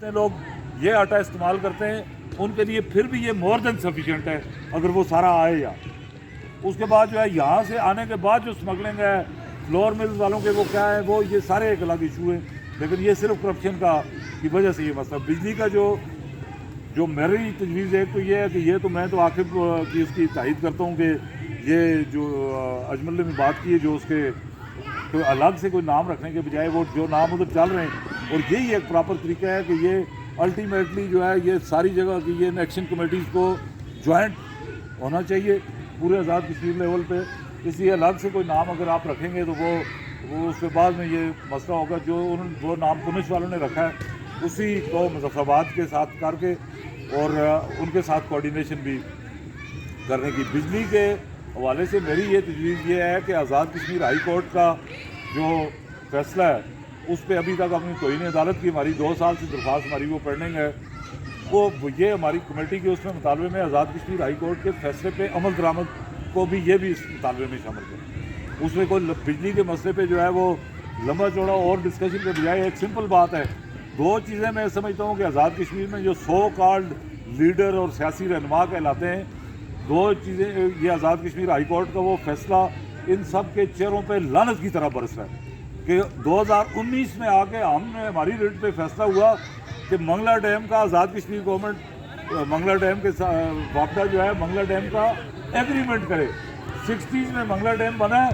جتنے لوگ یہ آٹا استعمال کرتے ہیں ان کے لیے پھر بھی یہ مور دین سفیشینٹ ہے اگر وہ سارا آئے یا اس کے بعد جو ہے یہاں سے آنے کے بعد جو اسمگلنگ ہے فلور ملز والوں کے وہ کیا ہے وہ یہ سارے ایک الگ ایشو ہیں لیکن یہ صرف کرپشن کی وجہ سے یہ مسئلہ بجلی کا جو میری تجویز ہے تو یہ ہے کہ یہ تو میں تو عاقب کی اس کی تائید کرتا ہوں کہ یہ جو اجمل نے بات کی ہے جو اس کے کوئی الگ سے کوئی نام رکھنے کے بجائے وہ جو نام ادھر چل رہے ہیں اور یہی ایک پراپر طریقہ ہے کہ یہ الٹیمیٹلی جو ہے یہ ساری جگہ کی یہ ایکشن کمیٹیز کو جوائنٹ ہونا چاہیے پورے آزاد کشمیر لیول پہ اس لیے الگ سے کوئی نام اگر آپ رکھیں گے تو وہ اس کے بعد میں یہ مسئلہ ہوگا جو وہ نام پونچھ والوں نے رکھا ہے اسی کو مظفر آباد کے ساتھ کر کے اور ان کے ساتھ کوآرڈینیشن بھی کرنے کی بجلی کے حوالے سے میری یہ تجویز یہ ہے کہ آزاد کشمیر ہائی کورٹ کا جو فیصلہ ہے اس پہ ابھی تک اپنی توہین عدالت کی ہماری 2 سال سے درخواست ہماری وہ پینڈنگ ہے وہ یہ ہماری کمیٹی کے اس میں مطالبے میں آزاد کشمیر ہائی کورٹ کے فیصلے پہ عمل درآمد کو بھی یہ بھی اس مطالبے میں شامل کریں اس میں کوئی بجلی کے مسئلے پہ جو ہے وہ لمبا چوڑا اور ڈسکشن کے بجائے ایک سمپل بات ہے 2 چیزیں میں سمجھتا ہوں کہ آزاد کشمیر میں جو سو کالڈ لیڈر اور سیاسی رہنما کہلاتے ہیں 2 چیزیں یہ آزاد کشمیر ہائی کورٹ کا وہ فیصلہ ان سب کے چہروں پہ لعنت کی طرح برس رہا ہے کہ 2019 میں آ کے ہم نے ہماری ریٹ پہ فیصلہ ہوا کہ منگلا ڈیم کا آزاد کشمیر گورنمنٹ منگلا ڈیم کے وابطہ جو ہے منگلا ڈیم کا ایگریمنٹ کرے 60s میں منگلا ڈیم بنا ہے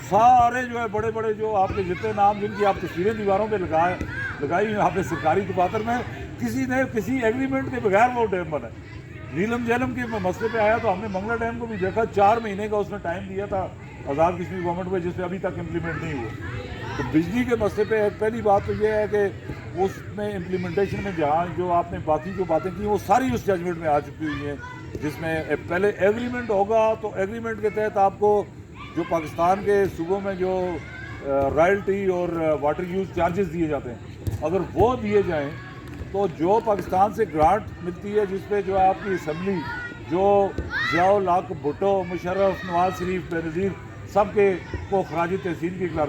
سارے جو ہے بڑے بڑے جو آپ کے جتنے نام جن کی آپ تصویریں دیواروں پہ لگائی ہیں آپ نے سرکاری دفاتر میں کسی نے کسی ایگریمنٹ کے بغیر وہ ڈیم بنا ہے نیلم جیلم کے مسئلے پہ آیا تو ہم نے منگلا ڈیم کو بھی دیکھا 4 مہینے کا اس نے ٹائم دیا تھا آزاد کشمیر گورنمنٹ میں جس پہ ابھی تک امپلیمنٹ نہیں ہوا تو بجلی کے مسئلے پہ پہلی بات تو یہ ہے کہ اس میں امپلیمنٹیشن میں جہاں جو آپ نے باقی جو باتیں کی وہ ساری اس ججمنٹ میں آ چکی ہوئی ہیں جس میں پہلے ایگریمنٹ ہوگا تو ایگریمنٹ کے تحت آپ کو جو پاکستان کے صوبوں میں جو رائلٹی اور واٹر یوز چارجز دیے جاتے ہیں اگر وہ دیے جائیں تو جو پاکستان سے گرانٹ ملتی ہے جس پہ جو ہے آپ کی اسمبلی جو ضیاء الحق بھٹو مشرف نواز شریف بے نظیر سب کے کو خراج تحسین کی قرارداد